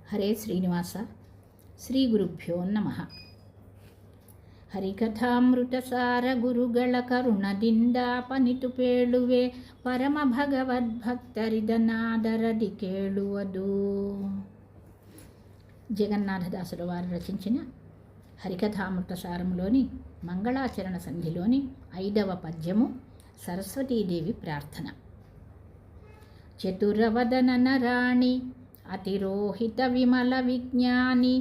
హరే శ్రీనివాస. శ్రీ ಗುರುಭ್ಯೋ ನಮಃ. ಹರಿಕಥಾಮೃತಸಾರ ಗುರುಗಳ ಕರುಣದಿಂದ ಪನಿತು ಪೇಳುವೆ ಪರಮ ಭಗವದ್ಭಕ್ತರಿದನಾದರದಿ ಕೇಳುವುದು. జగన్నాథదాసుల వారు రచించిన హరికథామృతసారములోని మంగళాచరణ సంధిలోని 5వ పద్యము సరస్వతీదేవి ప్రార్థన. చతురవదన నరాణి అతిరోహిత విమల విజ్ఞాని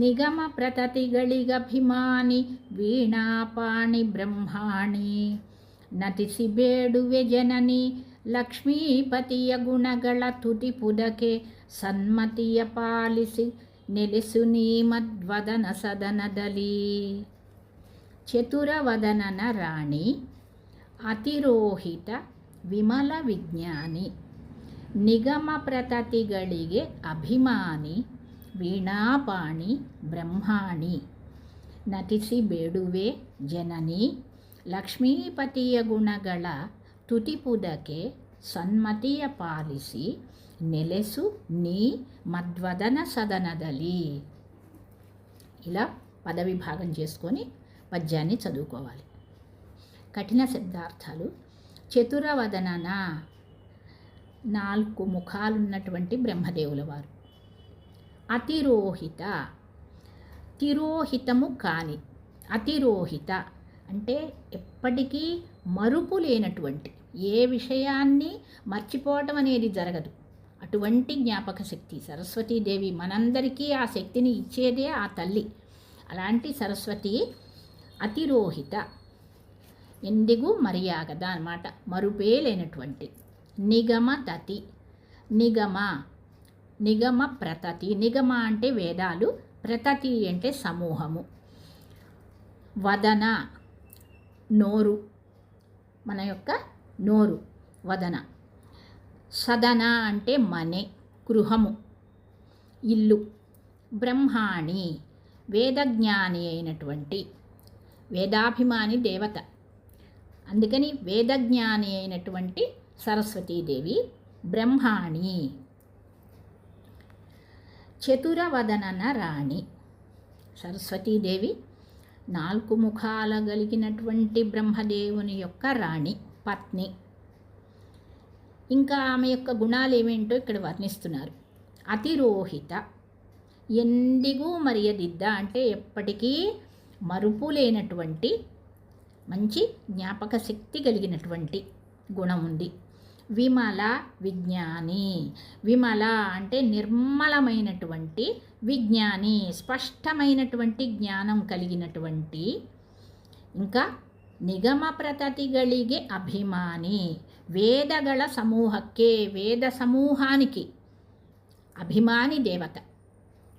నిగమ ప్రతతిಗಳಿಗಭಿಮಾನಿ ವೀಣಾಪಾಣಿ ಬ್ರಹ್ಮಾಣಿ ನತಿಸಿ ಬೇಡುವೆ ಜನನಿ ಲಕ್ಷ್ಮೀಪತಿಯ ಗುಣಗಳ ತುಟಿ ಪುದಕೆ ಸನ್ಮತಿಯ ಪಾಲಿಸಿ ನೆಲೆಸು ನೀ ಮದ್ವದನ ಸದನದಲ್ಲಿ. ಚತುರವದನನ ರಾಣಿ ಅತಿರೋಹಿತ ವಿಮಲ ವಿಜ್ಞಾನಿ ನಿಗಮ ಪ್ರತತಿಗಳಿಗೆ ಅಭಿಮಾನಿ ವೀಣಾಪಾಣಿ ಬ್ರಹ್ಮಾಣಿ ನಟಿಸಿ ಬೇಡುವೆ ಜನನಿ ಲಕ್ಷ್ಮೀಪತಿಯ ಗುಣಗಳ ತುಟಿಪುದಕೆ ಸನ್ಮತಿಯ ಪಾಲಿಸಿ ನೆಲೆಸು ನೀ మద్వదన సదనదలి. ఇలా పదవిభాగం చేసుకొని పద్యాన్ని చదువుకోవాలి. కఠిన శబ్దార్థాలు. చతురవదనన 4 ముఖాలున్నటువంటి బ్రహ్మదేవుల వారు. అతిరోహిత తిరోహితము కాని, అతిరోహిత అంటే ఎప్పటికీ మరుపు లేనటువంటి, ఏ విషయాన్ని మర్చిపోవటం అనేది జరగదు అటువంటి జ్ఞాపక శక్తి సరస్వతీదేవి. మనందరికీ ఆ శక్తిని ఇచ్చేదే ఆ తల్లి. అలాంటి సరస్వతి అతిరోహిత, ఎందిಗೂ మర్యాద అన్నమాట, మరుపే లేనటువంటి. నిగమ తతి, నిగమ ప్రతతి. నిగమ అంటే వేదాలు, ప్రతతి అంటే సమూహము. వదన నోరు, మన యొక్క నోరు వదన. సదన అంటే మనే, గృహము, ఇల్లు. బ్రహ్మాణి వేదజ్ఞాని అయినటువంటి, వేదాభిమాని దేవత. అందుకని వేదజ్ఞాని అయినటువంటి సరస్వతీదేవి బ్రహ్మాణి. చతురవదనన రాణి సరస్వతీదేవి 4 ముఖాల కలిగినటువంటి బ్రహ్మదేవుని యొక్క రాణి, పత్ని. ఇంకా ఆమె యొక్క గుణాలు ఏమేంటో ఇక్కడ వర్ణిస్తున్నారు. అతిరోహిత, ఎందిಗೂ మర్యాదిద్ద అంటే ఎప్పటికీ మరుపు లేనటువంటి, మంచి జ్ఞాపక శక్తి కలిగినటువంటి గుణం ఉంది. విమల విజ్ఞాని, విమల అంటే నిర్మలమైనటువంటి, విజ్ఞాని స్పష్టమైనటువంటి జ్ఞానం కలిగినటువంటి. ఇంకా నిగమ ప్రతతిಗಳಿಗೆ ಅಭಿಮಾನಿ, వేదಗಳ సమూహಕ್ಕೆ, వేద సమూహానికి అభిమాని దేవత,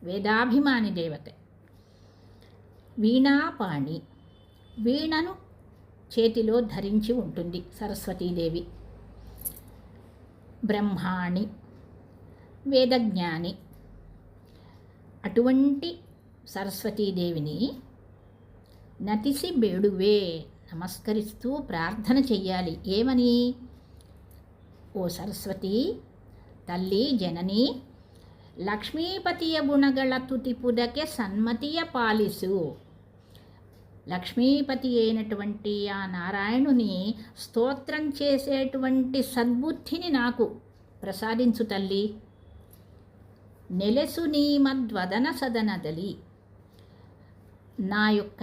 వేదాభిమాని దేవత. వీణాపాణి, వీణను చేతిలో ధరించి ఉంటుంది సరస్వతీదేవి. బ్రహ్మాణి వేదజ్ఞాని. అటువంటి సరస్వతీదేవిని నతిసి బేడువే నమస్కరిస్తూ ప్రార్థన చెయ్యాలి. ఏమని? ఓ సరస్వతి తల్లి జనని, లక్ష్మీపతియ గుణಗಳ ತುಟಿಪುದಕೆ సన్మతియ పాలిసు. లక్ష్మీపతి అయినటువంటి ఆ నారాయణుని స్తోత్రం చేసేటువంటి సద్బుద్ధిని నాకు ప్రసాదించు తల్లి. నెలెసు నీ మద్వదన సదనదలి, నా యొక్క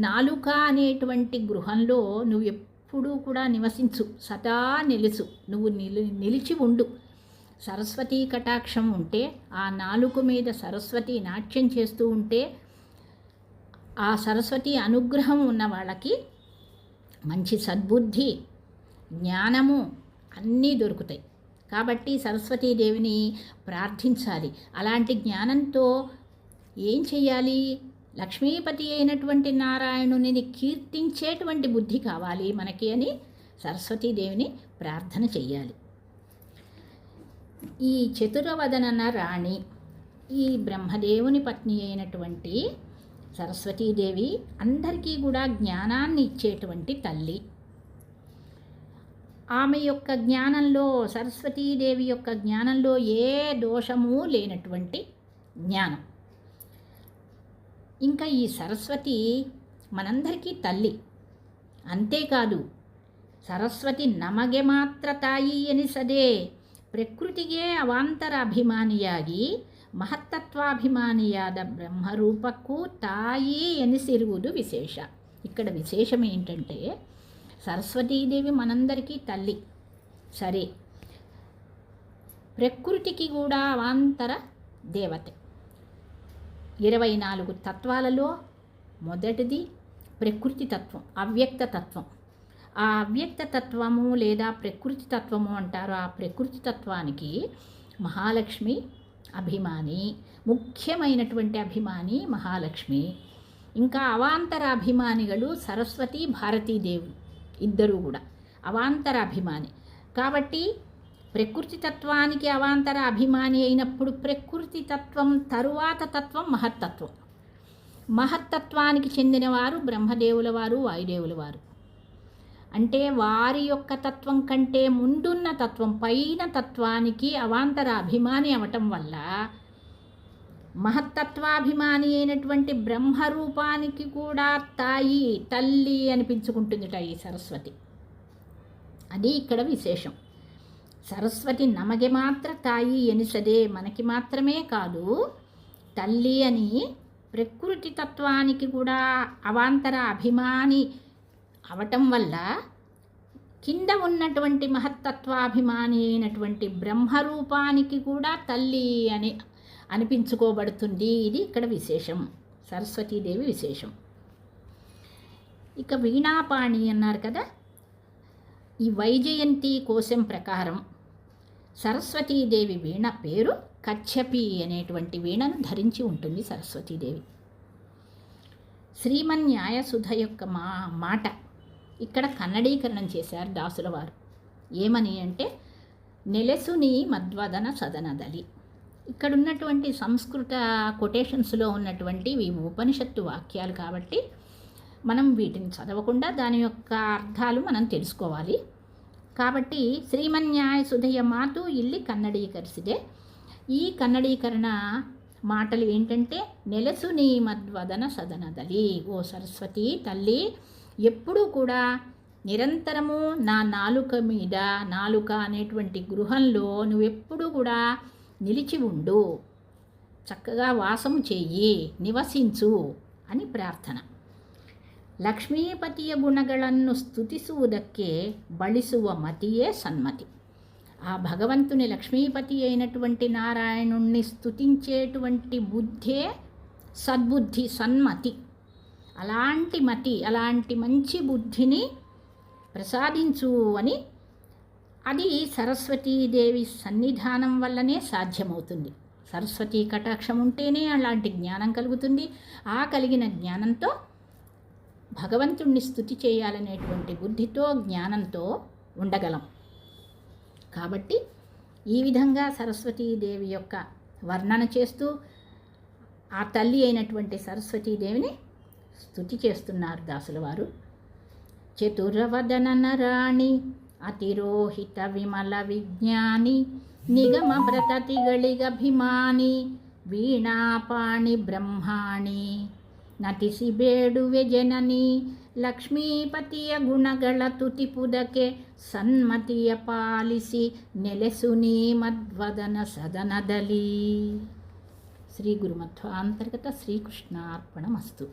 నాలుక అనేటువంటి గృహంలో నువ్వు ఎప్పుడూ కూడా నివసించు, సదా నిలుసు, నువ్వు నిలిచి ఉండు. సరస్వతీ కటాక్షం ఉంటే, ఆ నాలుక మీద సరస్వతి నాట్యం చేస్తూ ఉంటే, ఆ సరస్వతి అనుగ్రహం ఉన్న వాళ్ళకి మంచి సద్బుద్ధి, జ్ఞానము అన్నీ దొరుకుతాయి. కాబట్టి సరస్వతీదేవిని ప్రార్థించాలి. అలాంటి జ్ఞానంతో ఏం చెయ్యాలి? లక్ష్మీపతి అయినటువంటి నారాయణుని కీర్తించేటువంటి బుద్ధి కావాలి మనకి అని సరస్వతీదేవిని ప్రార్థన చెయ్యాలి. ఈ చతురవదనన రాణి, ఈ బ్రహ్మదేవుని పత్ని అయినటువంటి సరస్వతీదేవి అందరికీ కూడా జ్ఞానాన్ని ఇచ్చేటువంటి తల్లి. ఆమె యొక్క జ్ఞానంలో, సరస్వతీదేవి యొక్క జ్ఞానంలో ఏ దోషము లేనటువంటి జ్ఞానం. ఇంకా ఈ సరస్వతి మనందరికీ తల్లి. ಅಂತೆಕಾದು ಸರಸ್ವತಿ ನಮಗೆ ಮಾತ್ರ ತಾಯಿ ಎನಿಸದೆ ಪ್ರಕೃತಿಗೆ ಅವಾಂತರ ಅಭಿಮಾನಿಯಾಗಿ ಮಹತ್ತತ್ವಾಭಿಮಾನಿಯಾದ ಬ್ರಹ್ಮರೂಪಕ್ಕೂ ತಾಯಿ ಎನಿಸಿರುವುದು ವಿಶೇಷ. ఇక్కడ విశేషం ఏంటంటే సరస్వతీదేవి మనందరికీ తల్లి సరే, ప్రకృతికి కూడా అవాంతర దేవతే. 24 తత్వాలలో మొదటిది ప్రకృతి తత్వం, అవ్యక్త తత్వం. ఆ అవ్యక్త తత్వము లేదా ప్రకృతి తత్వము అంటారు. ఆ ప్రకృతి తత్వానికి మహాలక్ష్మి అభిమాని, ముఖ్యమైనటువంటి అభిమాని మహాలక్ష్మి. ఇంకా అవాంతర అభిమానిಗಳು సరస్వతి, భారతీదేవి, ఇద్దరు కూడా అవాంతర అభిమాని. కాబట్టి ప్రకృతి తత్వానికి అవాంతర అభిమాని అయినప్పుడు ప్రకృతి తత్వం తరువాత తత్వం మహత్తత్వం. మహత్తత్వానికి చెందినవారు బ్రహ్మదేవుల వారు, వాయుదేవుల వారు. అంటే వారి యొక్క తత్వం కంటే ముందున్న తత్వం, పైన తత్వానికి అవాంతర అభిమాని అవటం వల్ల మహత్తత్వాభిమాని అయినటువంటి బ్రహ్మరూపానికి కూడా తాయి, తల్లి అనిపించుకుంటుందిట ఈ సరస్వతి. అది ఇక్కడ విశేషం. సరస్వతి నಮಗೆ మాత్ర తాయి ఎనిసదే, మనకి మాత్రమే కాదు తల్లి అని ప్రకృతి తత్వానికి కూడా అవాంతర అభిమాని అవటం వల్ల కింద ఉన్నటువంటి మహత్తత్వాభిమాని అయినటువంటి బ్రహ్మరూపానికి కూడా తల్లి అని అనిపించుకోబడుతుంది. ఇది ఇక్కడ విశేషం, సరస్వతీదేవి విశేషం. ఇక వీణాపాణి అన్నారు కదా, ఈ వైజయంతి కోశం ప్రకారం సరస్వతీదేవి వీణ పేరు కచ్చపి అనేటువంటి వీణను ధరించి ఉంటుంది సరస్వతీదేవి. శ్రీమన్యాయసుధ యొక్క మాట ఇక్కడ కన్నడీకరణం చేశారు దాసుల వారు. ఏమని అంటే నెలసుని మద్వదన సదనదలి. ఇక్కడ ఉన్నటువంటి సంస్కృత కొటేషన్స్లో ఉన్నటువంటి ఈ ఉపనిషత్తు వాక్యాలు కాబట్టి మనం వీటిని చదవకుండా దాని యొక్క అర్థాలు మనం తెలుసుకోవాలి. కాబట్టి ಶ್ರೀಮನ್ಯಾಯ ಸುಧೆಯ ಮಾತು ಇಲ್ಲಿ ಕನ್ನಡೀಕರಿಸಿದೆ. ఈ కన్నడీకరణ మాటలు ఏంటంటే నెలసు నీ మద్వదన సదనదలి. ఓ సరస్వతి తల్లి, ఎప్పుడూ కూడా నిరంతరము నా నాలుక మీద, నాలుక అనేటువంటి గృహంలో నువ్వెప్పుడూ కూడా నిలిచి ఉండు, చక్కగా వాసము చెయ్యి, నివసించు అని ప్రార్థన. ಲಕ್ಷ್ಮೀಪತಿಯ ಗುಣಗಳನ್ನು ಸ್ತುತಿಸುವುದಕ್ಕೆ ಬಳಸುವ ಮತಿಯೇ సన్మతి. ఆ భగవంతుని లక్ష్మీపతి అయినటువంటి నారాయణుణ్ణి స్తుతించేటువంటి బుద్ధే సద్బుద్ధి, సన్మతి. అలాంటి మతి, అలాంటి మంచి బుద్ధిని ప్రసాదించు అని, అది సరస్వతీదేవి సన్నిధానం వల్లనే సాధ్యమవుతుంది. సరస్వతీ కటాక్షం ఉంటేనే అలాంటి జ్ఞానం కలుగుతుంది. ఆ కలిగిన జ్ఞానంతో భగవంతుణ్ణి స్తుతి చేయాలనేటువంటి బుద్ధితో, జ్ఞానంతో ఉండగలం. కాబట్టి ఈ విధంగా సరస్వతీదేవి యొక్క వర్ణన చేస్తూ ఆ తల్లి అయినటువంటి సరస్వతీదేవిని స్తుతి చేస్తున్నారు దాసుల వారు. చతురవదన నరాణి అతిరోహిత విమల విజ్ఞాని నిగమ ಬ್ರತತಿಗಳಿಗಭಿಮಾನಿ ವೀಣಾಪಾಣಿ ಬ್ರಹ್ಮಾಣಿ ನಟಿಸಿ ಬೇಡುವೆ ಜನನಿ ಲಕ್ಷ್ಮೀಪತಿಯ ಗುಣಗಳ ತುತಿಪುದಕ್ಕೆ ಸನ್ಮತಿಯ ಪಾಲಿಸಿ ನೆಲೆಸು ನೀ ಮದ್ವದನ ಸದನದಲ್ಲಿ. ಶ್ರೀ ಗುರುಮಧ್ವಾಂತರ್ಗತ ಶ್ರೀಕೃಷ್ಣಾರ್ಪಣಮಸ್ತು.